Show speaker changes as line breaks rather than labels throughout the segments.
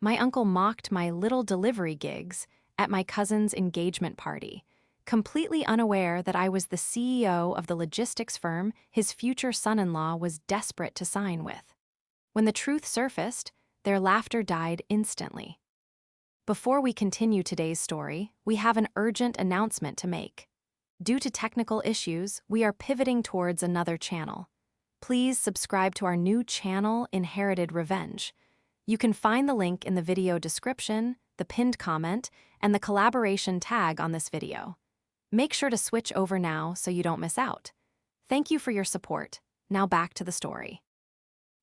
My uncle mocked my little delivery gigs at my cousin's engagement party, completely unaware that I was the CEO of the logistics firm his future son-in-law was desperate to sign with. When the truth surfaced, their laughter died instantly. Before we continue today's story, we have an urgent announcement to make. Due to technical issues, we are pivoting towards another channel. Please subscribe to our new channel, Inherited Revenge. You can find the link in the video description, the pinned comment, and the collaboration tag on this video. Make sure to switch over now so you don't miss out. Thank you for your support. Now back to the story.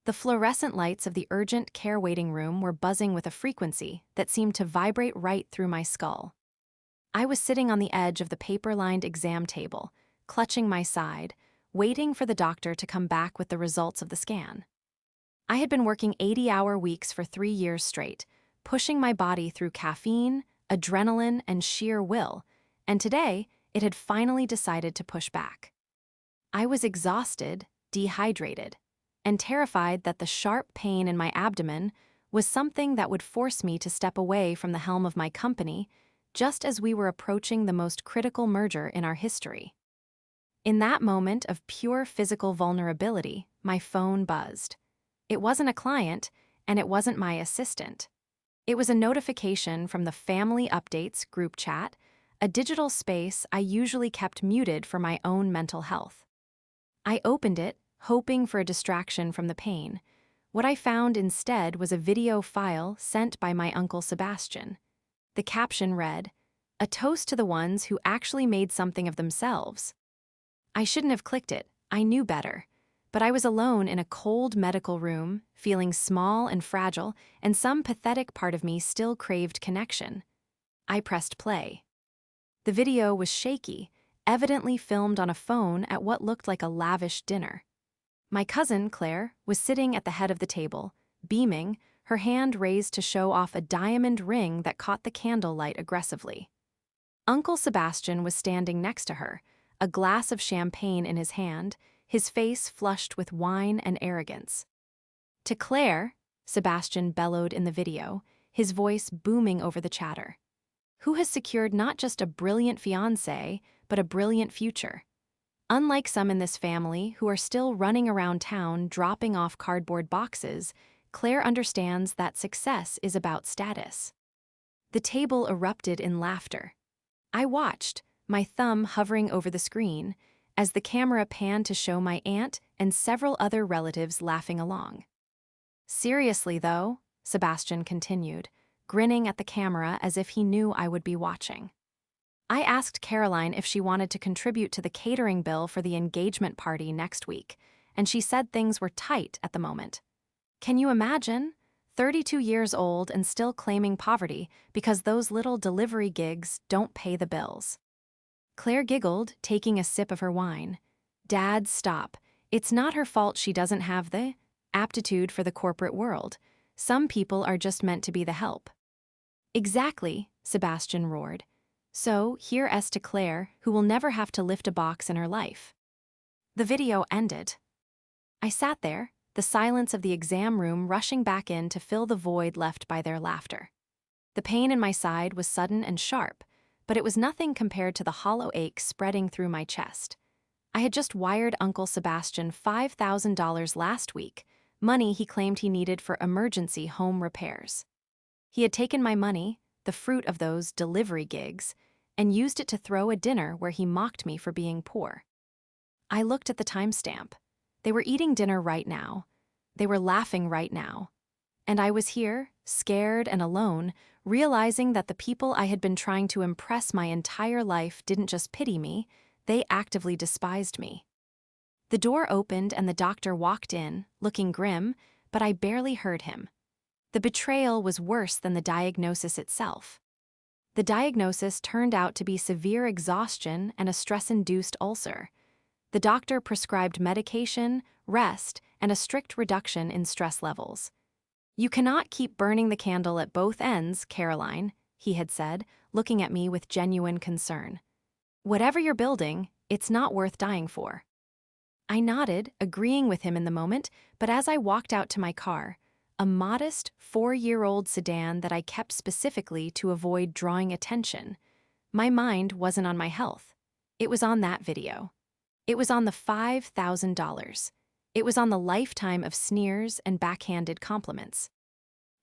The fluorescent lights of the urgent care waiting room were buzzing with a frequency that seemed to vibrate right through my skull. I was sitting on the edge of the paper-lined exam table, clutching my side, waiting for the doctor to come back with the results of the scan. I had been working 80-hour weeks for 3 years straight, pushing my body through caffeine, adrenaline, and sheer will, and today it had finally decided to push back. I was exhausted, dehydrated, and terrified that the sharp pain in my abdomen was something that would force me to step away from the helm of my company just as we were approaching the most critical merger in our history. In that moment of pure physical vulnerability, my phone buzzed. It wasn't a client, and it wasn't my assistant. It was a notification from the Family Updates group chat, a digital space I usually kept muted for my own mental health. I opened it, hoping for a distraction from the pain. What I found instead was a video file sent by my Uncle Sebastian. The caption read, "A toast to the ones who actually made something of themselves." I shouldn't have clicked it, I knew better. But I was alone in a cold medical room, feeling small and fragile, and some pathetic part of me still craved connection. I pressed play. The video was shaky, evidently filmed on a phone at what looked like a lavish dinner. My cousin, Claire, was sitting at the head of the table, beaming, her hand raised to show off a diamond ring that caught the candlelight aggressively. Uncle Sebastian was standing next to her, a glass of champagne in his hand, his face flushed with wine and arrogance. "To Claire," Sebastian bellowed in the video, his voice booming over the chatter, "who has secured not just a brilliant fiancé, but a brilliant future. Unlike some in this family who are still running around town dropping off cardboard boxes, Claire understands that success is about status." The table erupted in laughter. I watched, my thumb hovering over the screen, as the camera panned to show my aunt and several other relatives laughing along. "Seriously, though," Sebastian continued, grinning at the camera as if he knew I would be watching. "I asked Caroline if she wanted to contribute to the catering bill for the engagement party next week, and she said things were tight at the moment. Can you imagine? 32 years old and still claiming poverty because those little delivery gigs don't pay the bills." Claire giggled, taking a sip of her wine. "Dad, stop. It's not her fault she doesn't have the aptitude for the corporate world. Some people are just meant to be the help." "Exactly," Sebastian roared. "So, here's to Claire, who will never have to lift a box in her life." The video ended. I sat there, the silence of the exam room rushing back in to fill the void left by their laughter. The pain in my side was sudden and sharp, but it was nothing compared to the hollow ache spreading through my chest. I had just wired Uncle Sebastian $5,000 last week, money he claimed he needed for emergency home repairs. He had taken my money, the fruit of those delivery gigs, and used it to throw a dinner where he mocked me for being poor. I looked at the timestamp. They were eating dinner right now. They were laughing right now. And I was here, scared and alone, realizing that the people I had been trying to impress my entire life didn't just pity me, they actively despised me. The door opened and the doctor walked in, looking grim, but I barely heard him. The betrayal was worse than the diagnosis itself. The diagnosis turned out to be severe exhaustion and a stress-induced ulcer. The doctor prescribed medication, rest, and a strict reduction in stress levels. "You cannot keep burning the candle at both ends, Caroline," he had said, looking at me with genuine concern. "Whatever you're building, it's not worth dying for." I nodded, agreeing with him in the moment, but as I walked out to my car, a modest 4-year-old sedan that I kept specifically to avoid drawing attention. My mind wasn't on my health. It was on that video. It was on the $5,000. It was on the lifetime of sneers and backhanded compliments.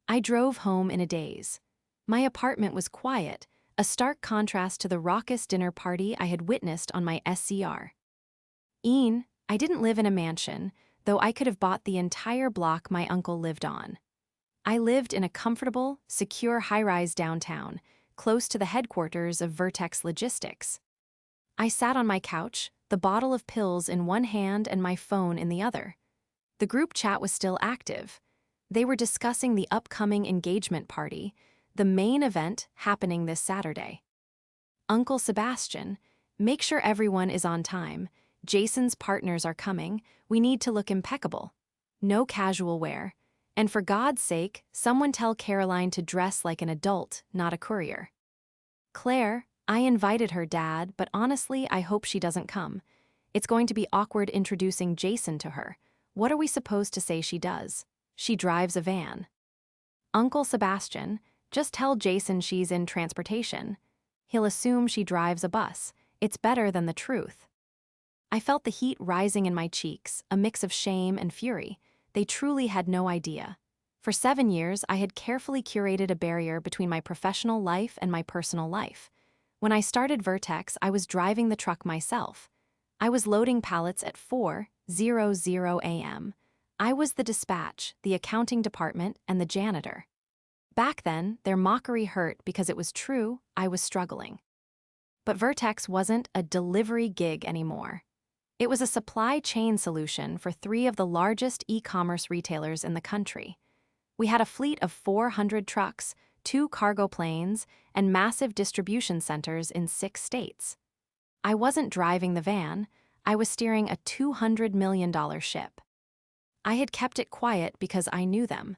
I drove home in a daze. My apartment was quiet, a stark contrast to the raucous dinner party I had witnessed on my SCR. I didn't live in a mansion, though I could have bought the entire block my uncle lived on. I lived in a comfortable, secure high-rise downtown, close to the headquarters of Vertex Logistics. I sat on my couch, the bottle of pills in one hand and my phone in the other. The group chat was still active. They were discussing the upcoming engagement party, the main event happening this Saturday. Uncle Sebastian, make sure everyone is on time. Jason's partners are coming. We need to look impeccable. No casual wear. And for God's sake, someone tell Caroline to dress like an adult, not a courier. Claire, I invited her, Dad, but honestly, I hope she doesn't come. It's going to be awkward introducing Jason to her. What are we supposed to say she does? She drives a van. Uncle Sebastian, just tell Jason she's in transportation. He'll assume she drives a bus. It's better than the truth. I felt the heat rising in my cheeks, a mix of shame and fury. They truly had no idea. For 7 years, I had carefully curated a barrier between my professional life and my personal life. When I started Vertex, I was driving the truck myself. I was loading pallets at 4:00 a.m. I was the dispatch, the accounting department, and the janitor. Back then, their mockery hurt because it was true, I was struggling. But Vertex wasn't a delivery gig anymore. It was a supply chain solution for 3 of the largest e-commerce retailers in the country. We had a fleet of 400 trucks, 2 cargo planes, and massive distribution centers in 6 states. I wasn't driving the van, I was steering a $200 million ship. I had kept it quiet because I knew them.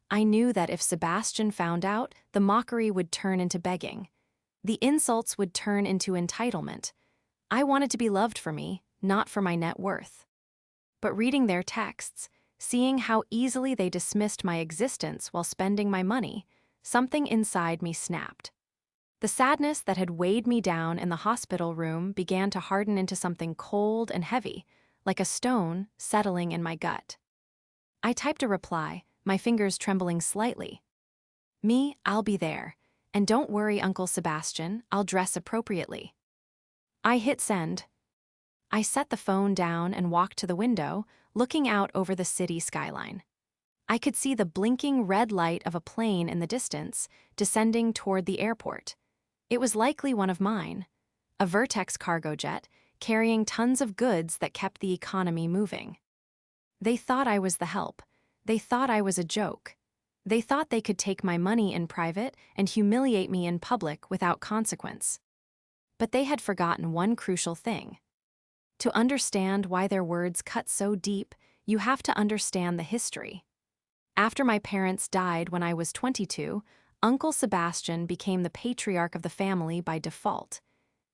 I knew that if Sebastian found out, the mockery would turn into begging. The insults would turn into entitlement. I wanted to be loved for me, not for my net worth. But reading their texts, seeing how easily they dismissed my existence while spending my money, something inside me snapped. The sadness that had weighed me down in the hospital room began to harden into something cold and heavy, like a stone settling in my gut. I typed a reply, my fingers trembling slightly. I'll be there. And don't worry, Uncle Sebastian, I'll dress appropriately. I hit send. I set the phone down and walked to the window, looking out over the city skyline. I could see the blinking red light of a plane in the distance, descending toward the airport. It was likely one of mine, a Vertex cargo jet, carrying tons of goods that kept the economy moving. They thought I was the help. They thought I was a joke. They thought they could take my money in private and humiliate me in public without consequence. But they had forgotten one crucial thing. To understand why their words cut so deep, you have to understand the history. After my parents died when I was 22, Uncle Sebastian became the patriarch of the family by default.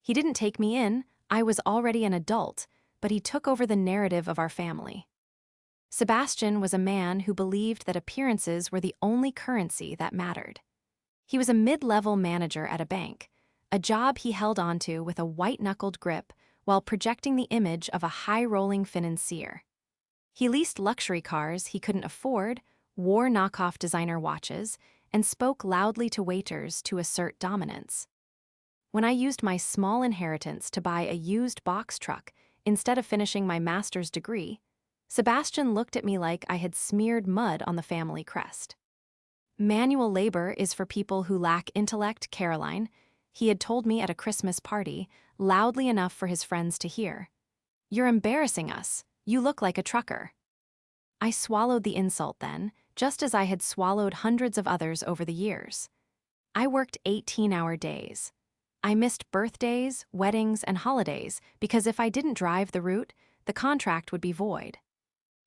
He didn't take me in, I was already an adult, but he took over the narrative of our family. Sebastian was a man who believed that appearances were the only currency that mattered. He was a mid-level manager at a bank, a job he held onto with a white-knuckled grip while projecting the image of a high-rolling financier. He leased luxury cars he couldn't afford, wore knockoff designer watches, and spoke loudly to waiters to assert dominance. When I used my small inheritance to buy a used box truck instead of finishing my master's degree, Sebastian looked at me like I had smeared mud on the family crest. Manual labor is for people who lack intellect, Caroline, he had told me at a Christmas party, loudly enough for his friends to hear. You're embarrassing us. You look like a trucker. I swallowed the insult then, just as I had swallowed hundreds of others over the years. I worked 18-hour days. I missed birthdays, weddings, and holidays because if I didn't drive the route, the contract would be void.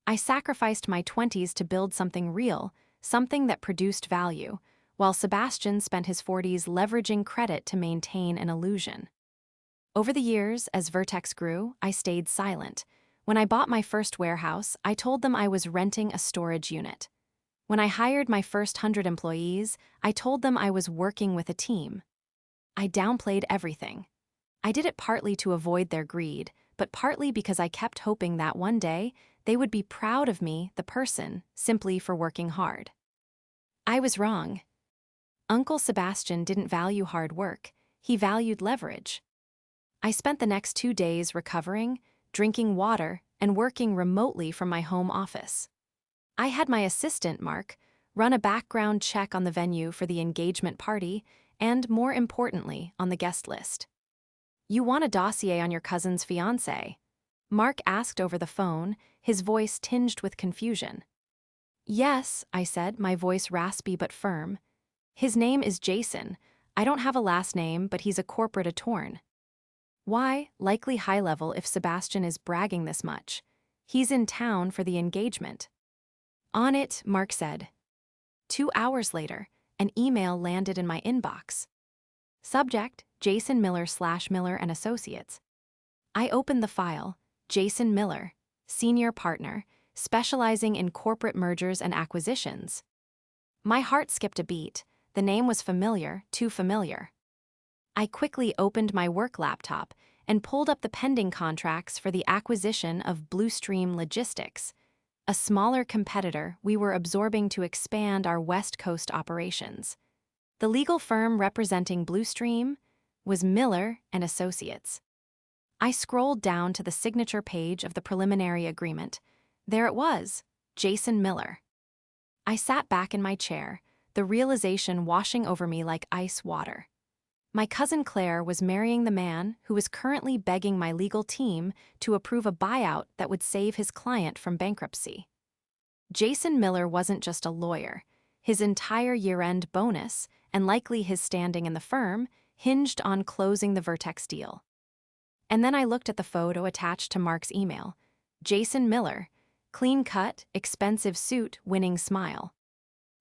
I sacrificed my 20s to build something real, something that produced value, while Sebastian spent his 40s leveraging credit to maintain an illusion. Over the years, as Vertex grew, I stayed silent. When I bought my first warehouse, I told them I was renting a storage unit. When I hired my first 100 employees, I told them I was working with a team. I downplayed everything. I did it partly to avoid their greed, but partly because I kept hoping that one day they would be proud of me, the person, simply for working hard. I was wrong. Uncle Sebastian didn't value hard work, he valued leverage. I spent the next 2 days recovering, drinking water, and working remotely from my home office. I had my assistant, Mark, run a background check on the venue for the engagement party and, more importantly, on the guest list. "You want a dossier on your cousin's fiancé?" Mark asked over the phone, his voice tinged with confusion. "Yes," I said, my voice raspy but firm. "His name is Jason. I don't have a last name, but he's a corporate attorney." "Why? Likely high level if Sebastian is bragging this much. He's in town for the engagement." "On it," Mark said. 2 hours later, an email landed in my inbox. Subject: Jason Miller/Miller and Associates. I opened the file. Jason Miller, senior partner, specializing in corporate mergers and acquisitions. My heart skipped a beat. The name was familiar, too familiar. I quickly opened my work laptop and pulled up the pending contracts for the acquisition of Bluestream Logistics, a smaller competitor we were absorbing to expand our West Coast operations. The legal firm representing Bluestream was Miller and Associates. I scrolled down to the signature page of the preliminary agreement. There it was, Jason Miller. I sat back in my chair, the realization washing over me like ice water. My cousin Claire was marrying the man who was currently begging my legal team to approve a buyout that would save his client from bankruptcy. Jason Miller wasn't just a lawyer. His entire year-end bonus, and likely his standing in the firm, hinged on closing the Vertex deal. And then I looked at the photo attached to Mark's email. Jason Miller, clean-cut, expensive suit, winning smile.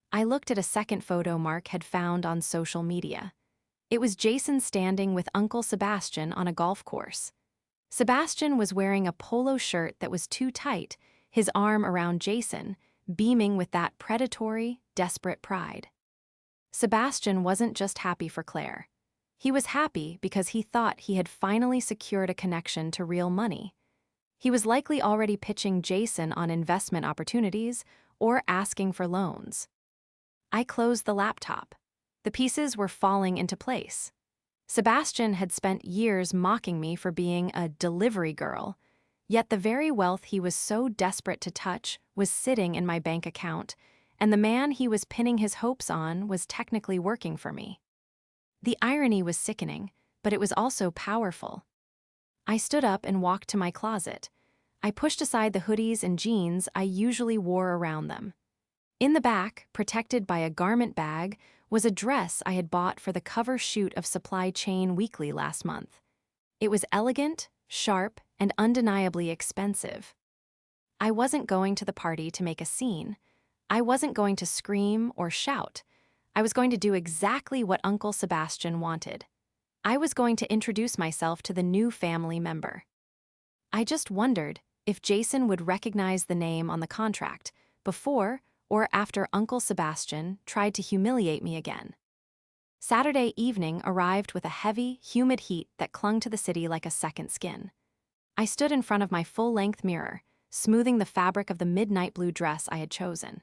I looked at a second photo Mark had found on social media. It was Jason standing with Uncle Sebastian on a golf course. Sebastian was wearing a polo shirt that was too tight, his arm around Jason, beaming with that predatory, desperate pride. Sebastian wasn't just happy for Claire. He was happy because he thought he had finally secured a connection to real money. He was likely already pitching Jason on investment opportunities or asking for loans. I closed the laptop. The pieces were falling into place. Sebastian had spent years mocking me for being a delivery girl, yet the very wealth he was so desperate to touch was sitting in my bank account, and the man he was pinning his hopes on was technically working for me. The irony was sickening, but it was also powerful. I stood up and walked to my closet. I pushed aside the hoodies and jeans I usually wore around them. In the back, protected by a garment bag, was a dress I had bought for the cover shoot of Supply Chain Weekly last month. It was elegant, sharp, and undeniably expensive. I wasn't going to the party to make a scene. I wasn't going to scream or shout. I was going to do exactly what Uncle Sebastian wanted. I was going to introduce myself to the new family member. I just wondered if Jason would recognize the name on the contract before or after Uncle Sebastian tried to humiliate me again. Saturday evening arrived with a heavy, humid heat that clung to the city like a second skin. I stood in front of my full-length mirror, smoothing the fabric of the midnight blue dress I had chosen.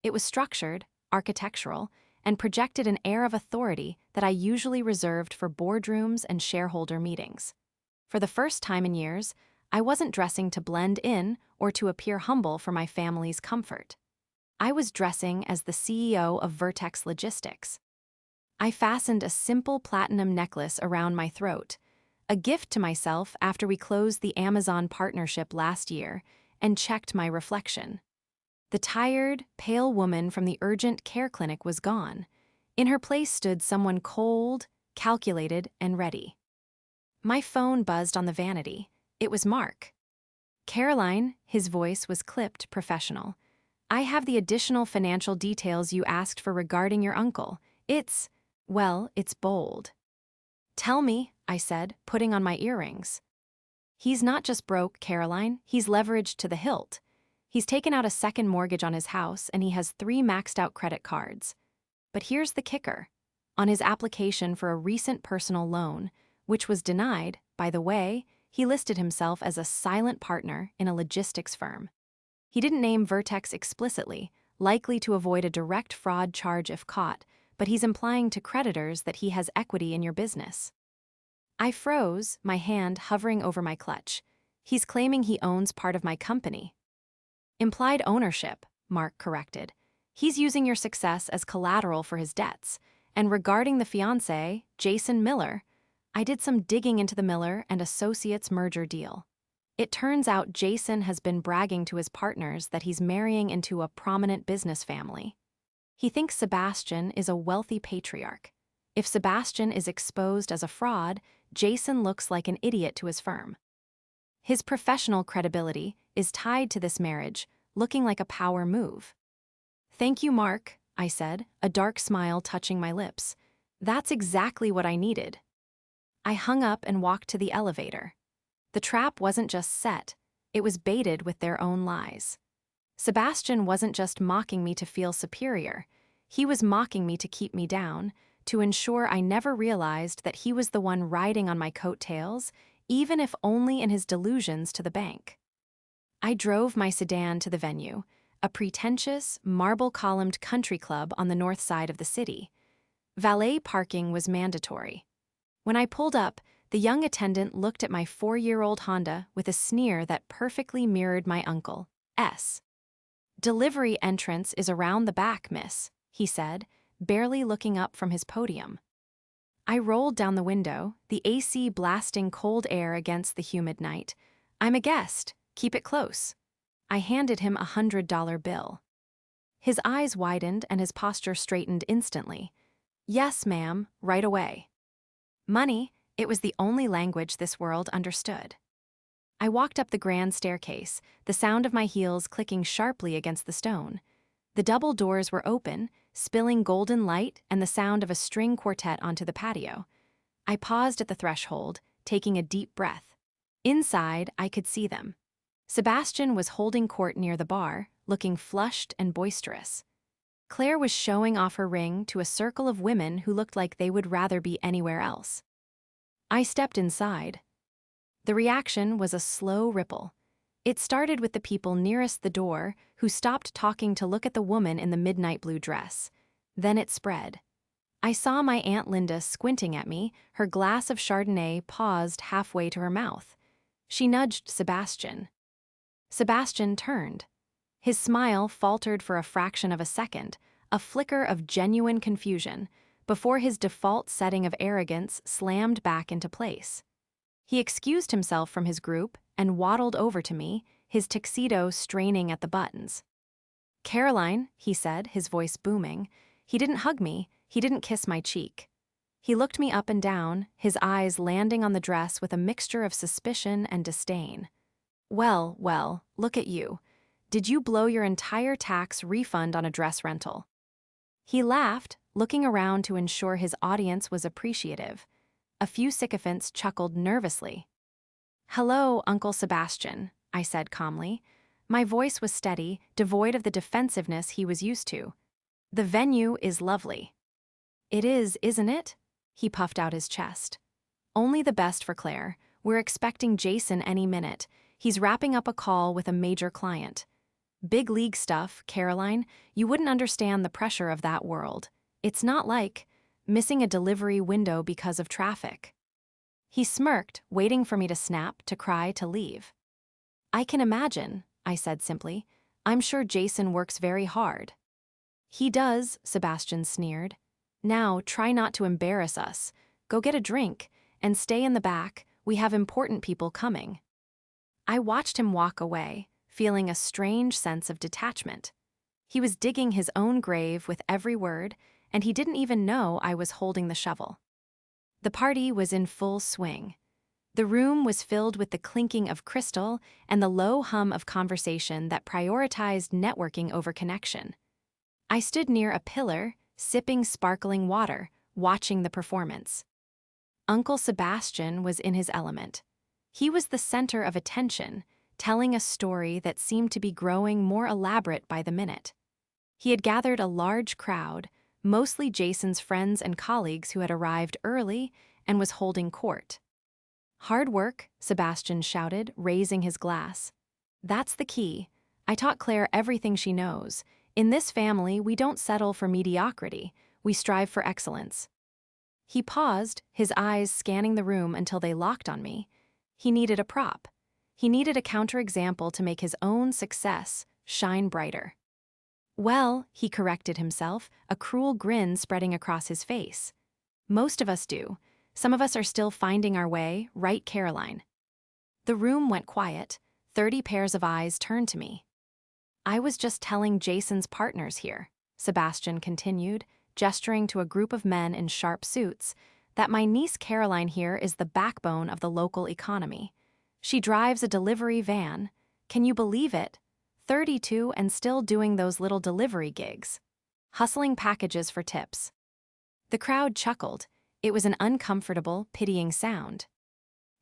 It was structured, architectural, and projected an air of authority that I usually reserved for boardrooms and shareholder meetings. For the first time in years, I wasn't dressing to blend in or to appear humble for my family's comfort. I was dressing as the CEO of Vertex Logistics. I fastened a simple platinum necklace around my throat, a gift to myself after we closed the Amazon partnership last year, and checked my reflection. The tired, pale woman from the urgent care clinic was gone. In her place stood someone cold, calculated, and ready. My phone buzzed on the vanity. It was Mark. "Caroline," his voice was clipped, professional. "I have the additional financial details you asked for regarding your uncle. It's bold." "Tell me," I said, putting on my earrings. "He's not just broke, Caroline. He's leveraged to the hilt. He's taken out a second mortgage on his house and he has 3 maxed out credit cards. But here's the kicker. On his application for a recent personal loan, which was denied, by the way, he listed himself as a silent partner in a logistics firm. He didn't name Vertex explicitly, likely to avoid a direct fraud charge if caught, but he's implying to creditors that he has equity in your business. I froze, my hand hovering over my clutch. He's claiming he owns part of my company. Implied ownership, Mark corrected. He's using your success as collateral for his debts. And regarding the fiancé, Jason Miller, I did some digging into the Miller and Associates merger deal. It turns out Jason has been bragging to his partners that he's marrying into a prominent business family. He thinks Sebastian is a wealthy patriarch. If Sebastian is exposed as a fraud, Jason looks like an idiot to his firm. His professional credibility is tied to this marriage, looking like a power move. "Thank you, Mark," I said, a dark smile touching my lips. "That's exactly what I needed." I hung up and walked to the elevator. The trap wasn't just set, it was baited with their own lies. Sebastian wasn't just mocking me to feel superior, he was mocking me to keep me down, to ensure I never realized that he was the one riding on my coattails, even if only in his delusions to the bank. I drove my sedan to the venue, a pretentious, marble-columned country club on the north side of the city. Valet parking was mandatory. When I pulled up, the young attendant looked at my 4-year-old Honda with a sneer that perfectly mirrored my uncle's. "Delivery entrance is around the back, miss," he said, barely looking up from his podium. I rolled down the window, the AC blasting cold air against the humid night. "I'm a guest. Keep it close." I handed him a $100 bill. His eyes widened and his posture straightened instantly. "Yes, ma'am, right away." Money, it was the only language this world understood. I walked up the grand staircase, the sound of my heels clicking sharply against the stone. The double doors were open, spilling golden light and the sound of a string quartet onto the patio. I paused at the threshold, taking a deep breath. Inside, I could see them. Sebastian was holding court near the bar, looking flushed and boisterous. Claire was showing off her ring to a circle of women who looked like they would rather be anywhere else. I stepped inside. The reaction was a slow ripple. It started with the people nearest the door, who stopped talking to look at the woman in the midnight blue dress. Then it spread. I saw my Aunt Linda squinting at me, her glass of Chardonnay paused halfway to her mouth. She nudged Sebastian. Sebastian turned. His smile faltered for a fraction of a second, a flicker of genuine confusion, before his default setting of arrogance slammed back into place. He excused himself from his group and waddled over to me, his tuxedo straining at the buttons. "Caroline," he said, his voice booming. He didn't hug me, he didn't kiss my cheek. He looked me up and down, his eyes landing on the dress with a mixture of suspicion and disdain. Well, look at you. Did you blow your entire tax refund on a dress rental?" He laughed, looking around to ensure his audience was appreciative. A few sycophants chuckled nervously. "Hello, Uncle Sebastian," I said calmly. My voice was steady, devoid of the defensiveness he was used to. "The venue is lovely." "It is, isn't it?" He puffed out his chest. "Only the best for Claire. We're expecting Jason any minute. He's wrapping up a call with a major client. Big league stuff, Caroline. You wouldn't understand the pressure of that world. It's not like missing a delivery window because of traffic." He smirked, waiting for me to snap, to cry, to leave. "I can imagine," I said simply. "I'm sure Jason works very hard." "He does," Sebastian sneered. "Now, try not to embarrass us. Go get a drink, and stay in the back. We have important people coming." I watched him walk away, feeling a strange sense of detachment. He was digging his own grave with every word, and he didn't even know I was holding the shovel. The party was in full swing. The room was filled with the clinking of crystal and the low hum of conversation that prioritized networking over connection. I stood near a pillar, sipping sparkling water, watching the performance. Uncle Sebastian was in his element. He was the center of attention, telling a story that seemed to be growing more elaborate by the minute. He had gathered a large crowd, mostly Jason's friends and colleagues who had arrived early, and was holding court. "Hard work," Sebastian shouted, raising his glass. "That's the key. I taught Claire everything she knows. In this family, we don't settle for mediocrity. We strive for excellence." He paused, his eyes scanning the room until they locked on me. He needed a prop. He needed a counterexample to make his own success shine brighter. "Well," he corrected himself, a cruel grin spreading across his face. "Most of us do. Some of us are still finding our way, right, Caroline?" The room went quiet. 30 pairs of eyes turned to me. "I was just telling Jason's partners here," Sebastian continued, gesturing to a group of men in sharp suits, "that my niece Caroline here is the backbone of the local economy. She drives a delivery van. Can you believe it? 32 and still doing those little delivery gigs. Hustling packages for tips." The crowd chuckled. It was an uncomfortable, pitying sound.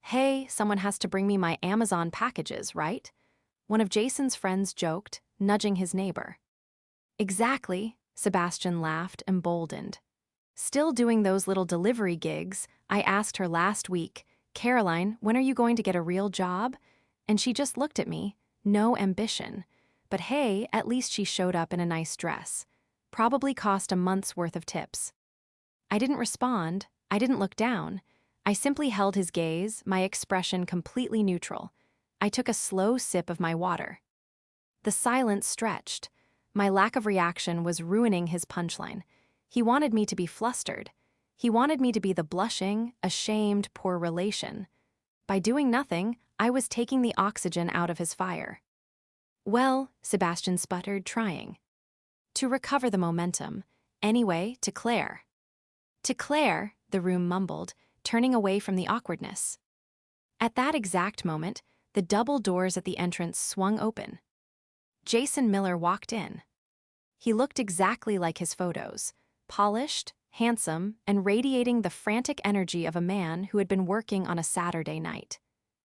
"Hey, someone has to bring me my Amazon packages, right?" one of Jason's friends joked, nudging his neighbor. "Exactly," Sebastian laughed, emboldened. "Still doing those little delivery gigs. I asked her last week, 'Caroline, when are you going to get a real job?' And she just looked at me, no ambition. But hey, at least she showed up in a nice dress. Probably cost a month's worth of tips." I didn't respond. I didn't look down. I simply held his gaze, my expression completely neutral. I took a slow sip of my water. The silence stretched. My lack of reaction was ruining his punchline. He wanted me to be flustered. He wanted me to be the blushing, ashamed, poor relation. By doing nothing, I was taking the oxygen out of his fire. "Well," Sebastian sputtered, trying to recover the momentum. "Anyway, to Claire." "To Claire," the room mumbled, turning away from the awkwardness. At that exact moment, the double doors at the entrance swung open. Jason Miller walked in. He looked exactly like his photos, polished, handsome, and radiating the frantic energy of a man who had been working on a Saturday night.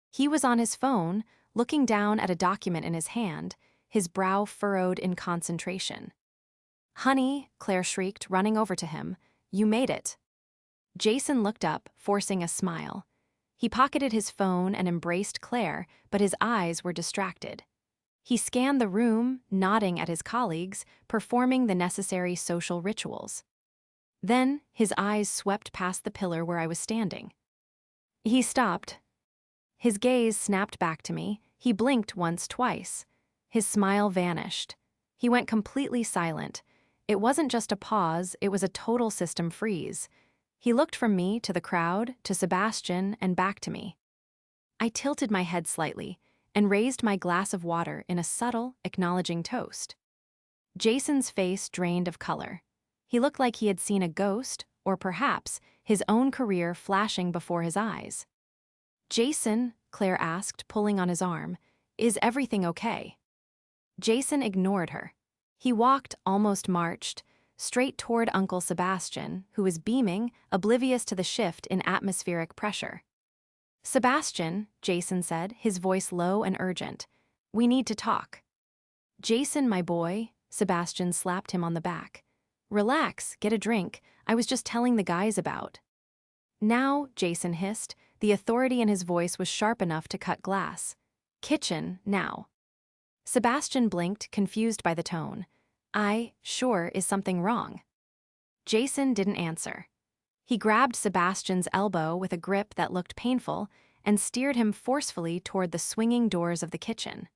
He was on his phone, looking down at a document in his hand, his brow furrowed in concentration. "Honey," Claire shrieked, running over to him, "you made it." Jason looked up, forcing a smile. He pocketed his phone and embraced Claire, but his eyes were distracted. He scanned the room, nodding at his colleagues, performing the necessary social rituals. Then, his eyes swept past the pillar where I was standing. He stopped. His gaze snapped back to me. He blinked once, twice. His smile vanished. He went completely silent. It wasn't just a pause, it was a total system freeze. He looked from me to the crowd, to Sebastian, and back to me. I tilted my head slightly and raised my glass of water in a subtle, acknowledging toast. Jason's face drained of color. He looked like he had seen a ghost, or perhaps his own career flashing before his eyes. "Jason," Claire asked, pulling on his arm, "is everything okay?" Jason ignored her. He walked, almost marched, straight toward Uncle Sebastian, who was beaming, oblivious to the shift in atmospheric pressure. "Sebastian," Jason said, his voice low and urgent, "we need to talk." "Jason, my boy," Sebastian slapped him on the back. "Relax, get a drink. I was just telling the guys about." "Now," Jason hissed, the authority in his voice was sharp enough to cut glass. "Kitchen, now." Sebastian blinked, confused by the tone. Sure, is something wrong?" Jason didn't answer. He grabbed Sebastian's elbow with a grip that looked painful and steered him forcefully toward the swinging doors of the kitchen.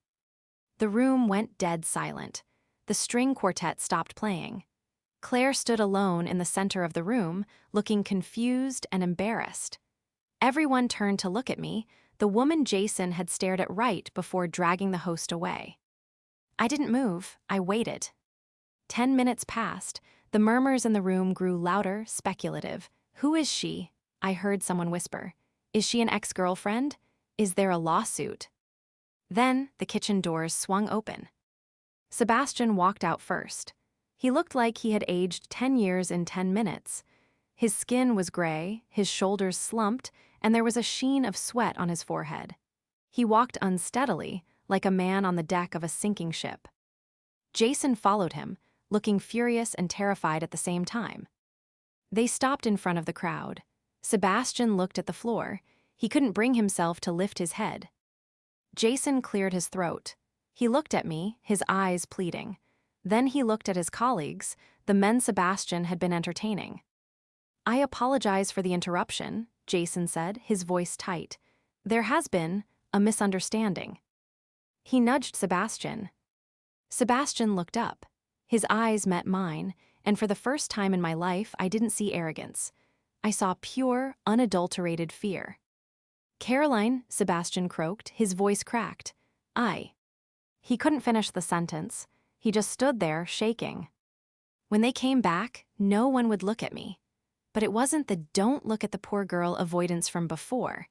The room went dead silent. The string quartet stopped playing. Claire stood alone in the center of the room, looking confused and embarrassed. Everyone turned to look at me, the woman Jason had stared at right before dragging the host away. I didn't move, I waited. 10 minutes passed. The murmurs in the room grew louder, speculative. "Who is she?" I heard someone whisper. "Is she an ex-girlfriend? Is there a lawsuit?" Then the kitchen doors swung open. Sebastian walked out first. He looked like he had aged 10 years in 10 minutes. His skin was gray, his shoulders slumped, and there was a sheen of sweat on his forehead. He walked unsteadily, like a man on the deck of a sinking ship. Jason followed him, looking furious and terrified at the same time. They stopped in front of the crowd. Sebastian looked at the floor. He couldn't bring himself to lift his head. Jason cleared his throat. He looked at me, his eyes pleading. Then he looked at his colleagues, the men Sebastian had been entertaining. "I apologize for the interruption," Jason said, his voice tight. "There has been a misunderstanding." He nudged Sebastian. Sebastian looked up. His eyes met mine, and for the first time in my life, I didn't see arrogance. I saw pure, unadulterated fear. "Caroline," Sebastian croaked, his voice cracked. He couldn't finish the sentence. He just stood there, shaking. When they came back, no one would look at me. But it wasn't the "don't look at the poor girl" avoidance from before.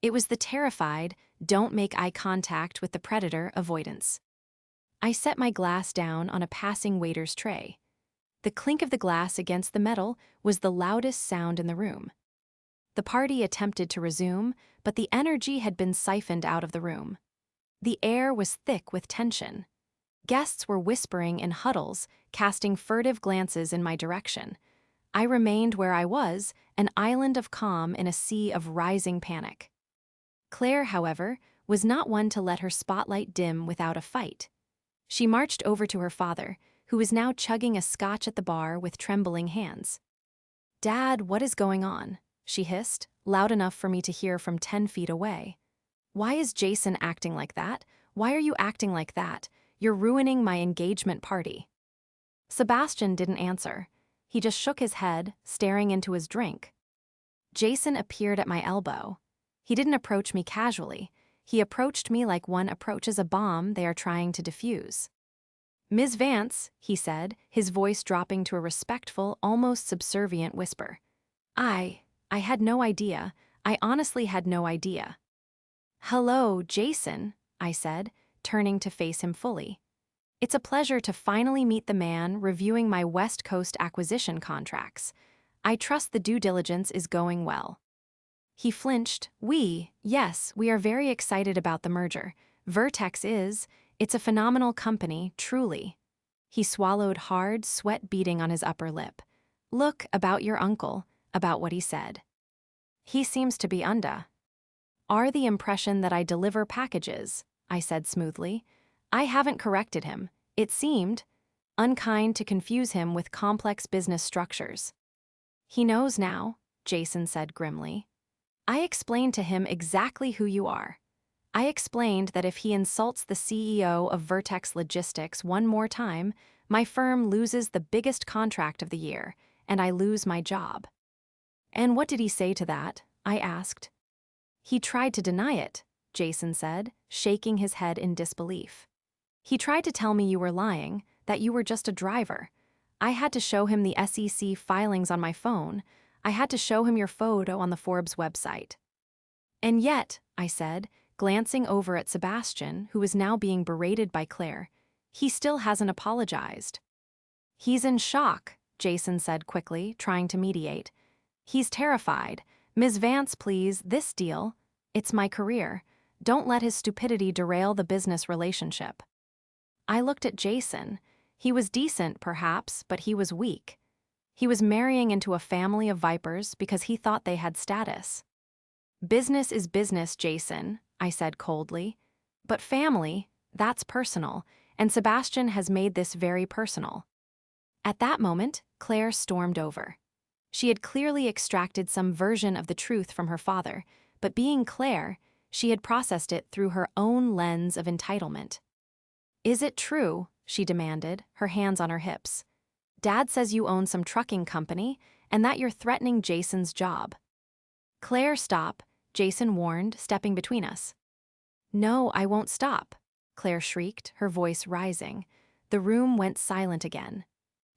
It was the terrified, "don't make eye contact with the predator" avoidance. I set my glass down on a passing waiter's tray. The clink of the glass against the metal was the loudest sound in the room. The party attempted to resume, but the energy had been siphoned out of the room. The air was thick with tension. Guests were whispering in huddles, casting furtive glances in my direction. I remained where I was, an island of calm in a sea of rising panic. Claire, however, was not one to let her spotlight dim without a fight. She marched over to her father, who was now chugging a scotch at the bar with trembling hands. "Dad, what is going on?" she hissed, loud enough for me to hear from 10 feet away. "Why is Jason acting like that? Why are you acting like that? You're ruining my engagement party." Sebastian didn't answer. He just shook his head, staring into his drink. Jason appeared at my elbow. He didn't approach me casually. He approached me like one approaches a bomb they are trying to defuse. "Ms. Vance," he said, his voice dropping to a respectful, almost subservient whisper. I had no idea. I honestly had no idea." "Hello, Jason," I said, turning to face him fully. "It's a pleasure to finally meet the man reviewing my West Coast acquisition contracts. I trust the due diligence is going well." He flinched. Yes, we are very excited about the merger. It's a phenomenal company, truly." He swallowed hard, sweat beading on his upper lip. "Look, about your uncle, about what he said. He seems to be are the impression that I deliver packages," I said smoothly. "I haven't corrected him. It seemed unkind to confuse him with complex business structures." "He knows now," Jason said grimly. "I explained to him exactly who you are. I explained that if he insults the CEO of Vertex Logistics one more time, my firm loses the biggest contract of the year, and I lose my job." "And what did he say to that?" I asked. "He tried to deny it," Jason said, shaking his head in disbelief. "He tried to tell me you were lying, that you were just a driver. I had to show him the SEC filings on my phone. I had to show him your photo on the Forbes website." "And yet," I said, glancing over at Sebastian, who was now being berated by Claire, "he still hasn't apologized." "He's in shock," Jason said quickly, trying to mediate. "He's terrified. Ms. Vance, please, this deal. It's my career. Don't let his stupidity derail the business relationship." I looked at Jason. He was decent, perhaps, but he was weak. He was marrying into a family of vipers because he thought they had status. "Business is business, Jason," I said coldly. "But family, that's personal, and Sebastian has made this very personal." At that moment, Claire stormed over. She had clearly extracted some version of the truth from her father, but being Claire, she had processed it through her own lens of entitlement. "Is it true?" she demanded, her hands on her hips. "Dad says you own some trucking company and that you're threatening Jason's job." "Claire, stop," Jason warned, stepping between us. "No, I won't stop," Claire shrieked, her voice rising. The room went silent again.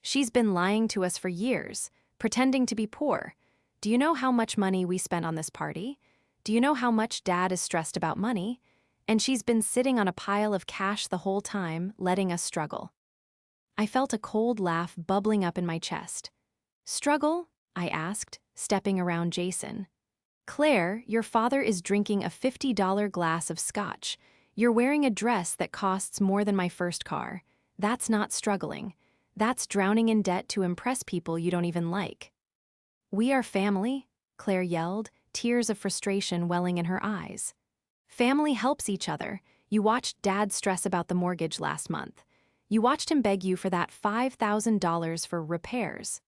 "She's been lying to us for years, pretending to be poor. Do you know how much money we spent on this party? Do you know how much Dad is stressed about money? And she's been sitting on a pile of cash the whole time, letting us struggle." I felt a cold laugh bubbling up in my chest. "Struggle?" I asked, stepping around Jason. "Claire, your father is drinking a $50 glass of scotch. You're wearing a dress that costs more than my first car. That's not struggling. That's drowning in debt to impress people you don't even like. We are family, Claire yelled, tears of frustration welling in her eyes. Family helps each other. You watched Dad stress about the mortgage last month. You watched him beg you for that $5,000 for repairs,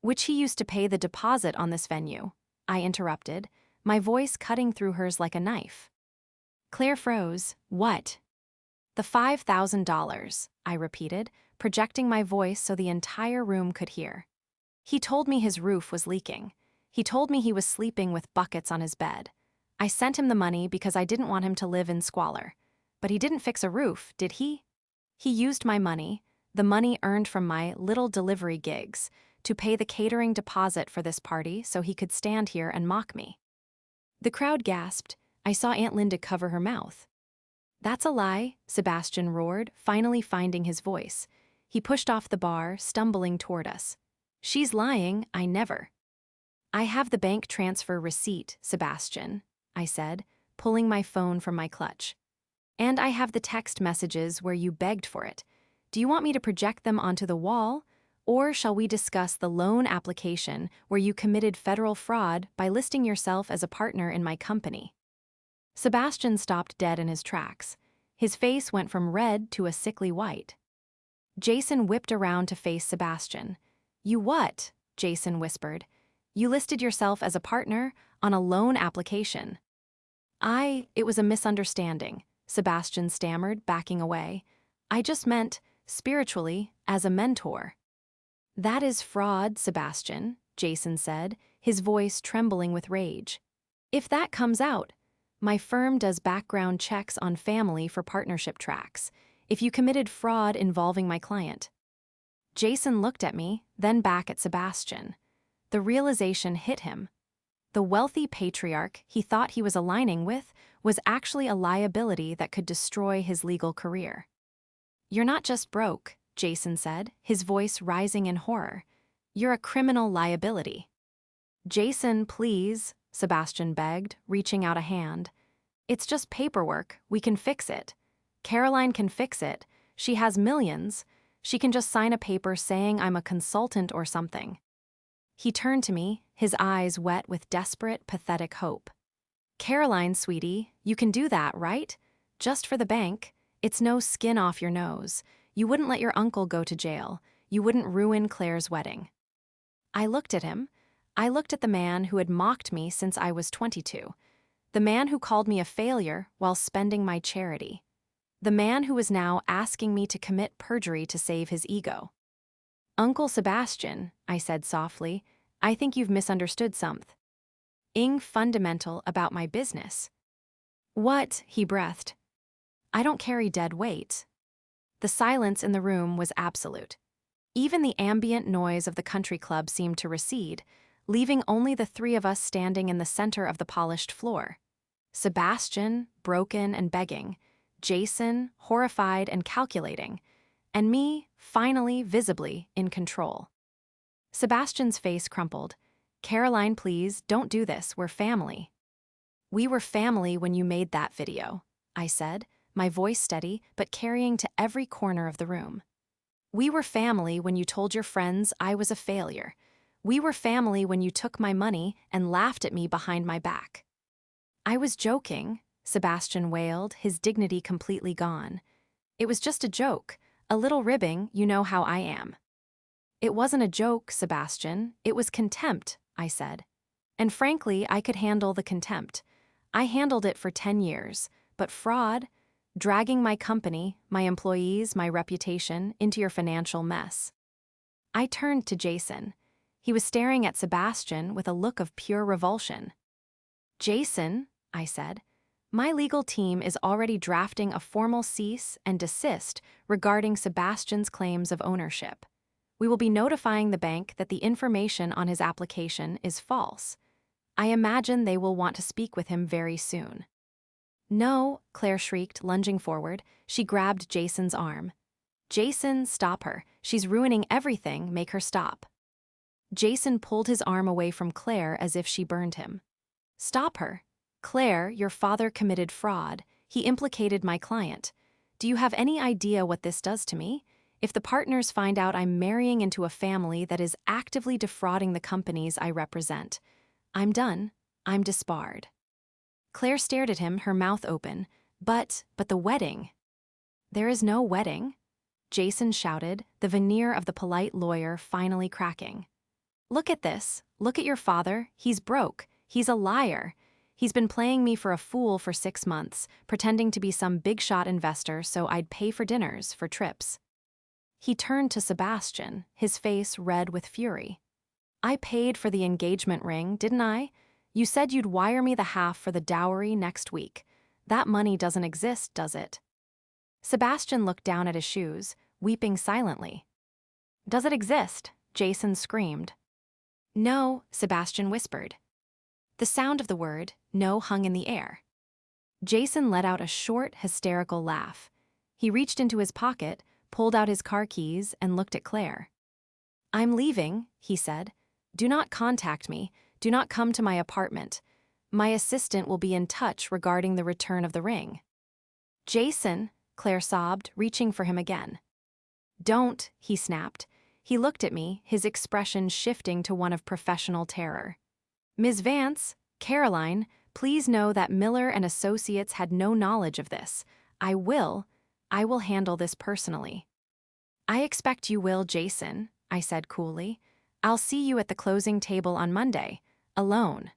which he used to pay the deposit on this venue. I interrupted, my voice cutting through hers like a knife. Claire froze. What? The $5,000, I repeated, projecting my voice so the entire room could hear. He told me his roof was leaking. He told me he was sleeping with buckets on his bed. I sent him the money because I didn't want him to live in squalor. But he didn't fix a roof, did he? He used my money, the money earned from my little delivery gigs, to pay the catering deposit for this party so he could stand here and mock me. The crowd gasped. I saw Aunt Linda cover her mouth. That's a lie, Sebastian roared, finally finding his voice. He pushed off the bar, stumbling toward us. She's lying, I never. I have the bank transfer receipt, Sebastian, I said, pulling my phone from my clutch. And I have the text messages where you begged for it. Do you want me to project them onto the wall? Or shall we discuss the loan application where you committed federal fraud by listing yourself as a partner in my company? Sebastian stopped dead in his tracks. His face went from red to a sickly white. Jason whipped around to face Sebastian. You what? Jason whispered. You listed yourself as a partner on a loan application. It was a misunderstanding, Sebastian stammered, backing away. I just meant, spiritually, as a mentor. That is fraud, Sebastian, Jason said, his voice trembling with rage. If that comes out, my firm does background checks on family for partnership tracks, if you committed fraud involving my client. Jason looked at me, then back at Sebastian. The realization hit him. The wealthy patriarch he thought he was aligning with was actually a liability that could destroy his legal career. You're not just broke, Jason said, his voice rising in horror. You're a criminal liability. Jason, please, Sebastian begged, reaching out a hand. It's just paperwork. We can fix it. Caroline can fix it. She has millions. She can just sign a paper saying I'm a consultant or something. He turned to me, his eyes wet with desperate, pathetic hope. Caroline, sweetie, you can do that, right? Just for the bank. It's no skin off your nose. You wouldn't let your uncle go to jail. You wouldn't ruin Claire's wedding. I looked at him. I looked at the man who had mocked me since I was 22. The man who called me a failure while spending my charity. The man who was now asking me to commit perjury to save his ego. Uncle Sebastian, I said softly, I think you've misunderstood something fundamental about my business. What? He breathed. I don't carry dead weight. The silence in the room was absolute. Even the ambient noise of the country club seemed to recede, leaving only the three of us standing in the center of the polished floor. Sebastian, broken and begging, Jason, horrified and calculating, and me, finally, visibly, in control. Sebastian's face crumpled. Caroline, please, don't do this, we're family. We were family when you made that video, I said, my voice steady but carrying to every corner of the room. We were family when you told your friends I was a failure. We were family when you took my money and laughed at me behind my back. I was joking, Sebastian wailed, his dignity completely gone. It was just a joke, a little ribbing, you know how I am. It wasn't a joke, Sebastian, it was contempt, I said. And frankly, I could handle the contempt. I handled it for 10 years, but fraud, dragging my company, my employees, my reputation into your financial mess. I turned to Jason. He was staring at Sebastian with a look of pure revulsion. Jason, I said, my legal team is already drafting a formal cease and desist regarding Sebastian's claims of ownership. We will be notifying the bank that the information on his application is false. I imagine they will want to speak with him very soon. No, Claire shrieked, lunging forward. She grabbed Jason's arm. Jason, stop her. She's ruining everything. Make her stop. Jason pulled his arm away from Claire as if she burned him. Stop her. Claire, your father committed fraud. He implicated my client. Do you have any idea what this does to me? If the partners find out I'm marrying into a family that is actively defrauding the companies I represent, I'm done. I'm disbarred. Claire stared at him, her mouth open. But the wedding. There is no wedding, Jason shouted, the veneer of the polite lawyer finally cracking. Look at this. Look at your father. He's broke. He's a liar. He's been playing me for a fool for 6 months, pretending to be some big-shot investor so I'd pay for dinners, for trips. He turned to Sebastian, his face red with fury. I paid for the engagement ring, didn't I? You said you'd wire me the half for the dowry next week. That money doesn't exist, does it? Sebastian looked down at his shoes, weeping silently. Does it exist? Jason screamed. No, Sebastian whispered. The sound of the word no hung in the air. Jason let out a short, hysterical laugh. He reached into his pocket, pulled out his car keys, and looked at Claire. I'm leaving, he said. Do not contact me. Do not come to my apartment. My assistant will be in touch regarding the return of the ring. Jason, Claire sobbed, reaching for him again. Don't, he snapped. He looked at me, his expression shifting to one of professional terror. Ms. Vance, Caroline, please know that Miller and Associates had no knowledge of this. I will handle this personally. I expect you will, Jason, I said coolly. I'll see you at the closing table on Monday, alone.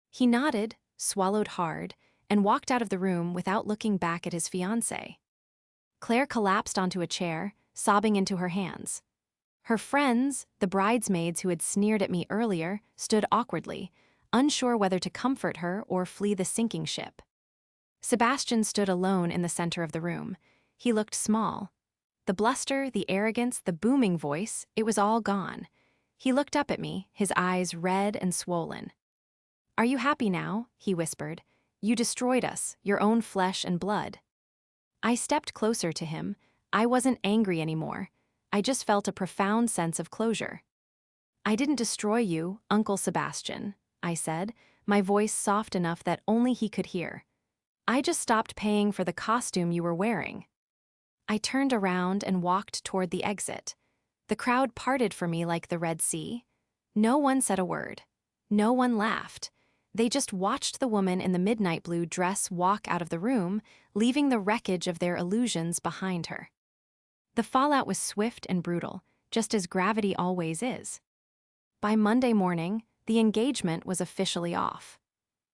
He nodded, swallowed hard, and walked out of the room without looking back at his fiancé. Claire collapsed onto a chair, sobbing into her hands. Her friends, the bridesmaids who had sneered at me earlier, stood awkwardly, unsure whether to comfort her or flee the sinking ship. Sebastian stood alone in the center of the room. He looked small. The bluster, the arrogance, the booming voice, it was all gone. He looked up at me, his eyes red and swollen. Are you happy now? He whispered. You destroyed us, your own flesh and blood. I stepped closer to him. I wasn't angry anymore. I just felt a profound sense of closure. I didn't destroy you, Uncle Sebastian, I said, my voice soft enough that only he could hear. I just stopped paying for the costume you were wearing. I turned around and walked toward the exit. The crowd parted for me like the Red Sea. No one said a word. No one laughed. They just watched the woman in the midnight blue dress walk out of the room, leaving the wreckage of their illusions behind her. The fallout was swift and brutal, just as gravity always is. By Monday morning, the engagement was officially off.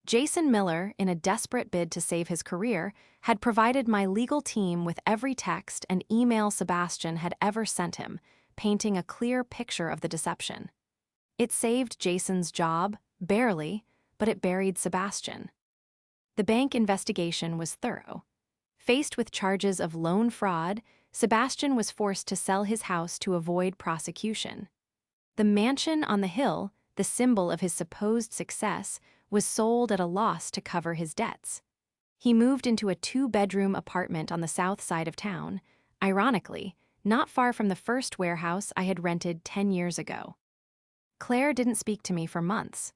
Jason Miller, in a desperate bid to save his career, had provided my legal team with every text and email Sebastian had ever sent him, painting a clear picture of the deception. It saved Jason's job, barely, but it buried Sebastian. The bank investigation was thorough. Faced with charges of loan fraud, Sebastian was forced to sell his house to avoid prosecution. The mansion on the hill, the symbol of his supposed success, was sold at a loss to cover his debts. He moved into a 2-bedroom apartment on the south side of town, ironically, not far from the first warehouse I had rented 10 years ago. Claire didn't speak to me for months.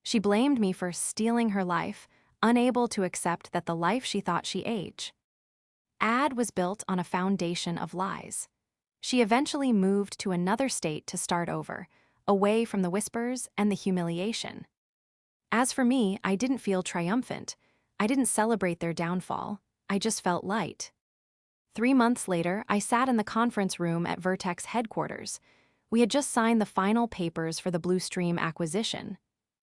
She blamed me for stealing her life, unable to accept that the life she thought she aged. Ad was built on a foundation of lies. She eventually moved to another state to start over, away from the whispers and the humiliation. As for me, I didn't feel triumphant. I didn't celebrate their downfall. I just felt light. 3 months later, I sat in the conference room at Vertex headquarters. We had just signed the final papers for the Blue Stream acquisition.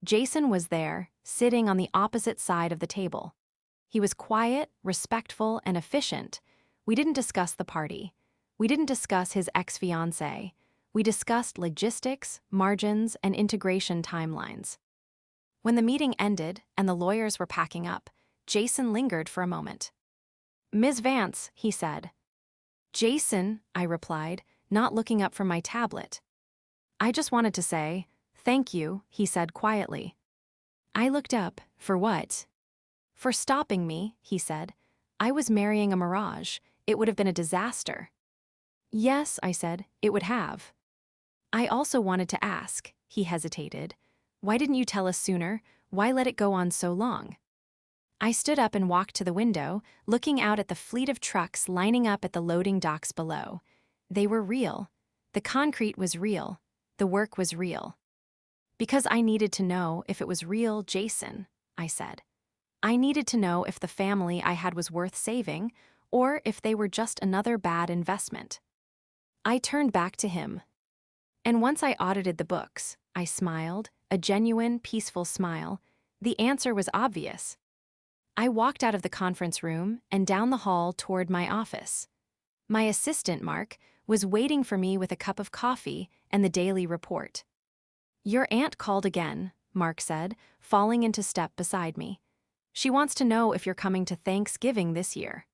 Jason was there, sitting on the opposite side of the table. He was quiet, respectful, and efficient. We didn't discuss the party. We didn't discuss his ex-fiancée. We discussed logistics, margins, and integration timelines. When the meeting ended and the lawyers were packing up, Jason lingered for a moment. Ms. Vance, he said. Jason, I replied, not looking up from my tablet. I just wanted to say, thank you, he said quietly. I looked up. For what? For stopping me, he said. I was marrying a mirage. It would have been a disaster. Yes, I said, it would have. I also wanted to ask, he hesitated. Why didn't you tell us sooner? Why let it go on so long? I stood up and walked to the window, looking out at the fleet of trucks lining up at the loading docks below. They were real. The concrete was real. The work was real. Because I needed to know if it was real, Jason, I said. I needed to know if the family I had was worth saving, or if they were just another bad investment. I turned back to him. And once I audited the books, I smiled, a genuine, peaceful smile. The answer was obvious. I walked out of the conference room and down the hall toward my office. My assistant, Mark, was waiting for me with a cup of coffee and the daily report. "Your aunt called again," Mark said, falling into step beside me. "She wants to know if you're coming to Thanksgiving this year."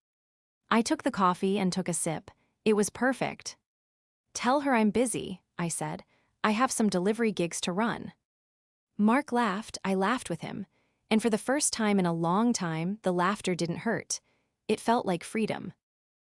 I took the coffee and took a sip. It was perfect. "Tell her I'm busy," I said. "I have some delivery gigs to run." Mark laughed. I laughed with him. And for the first time in a long time, the laughter didn't hurt. It felt like freedom.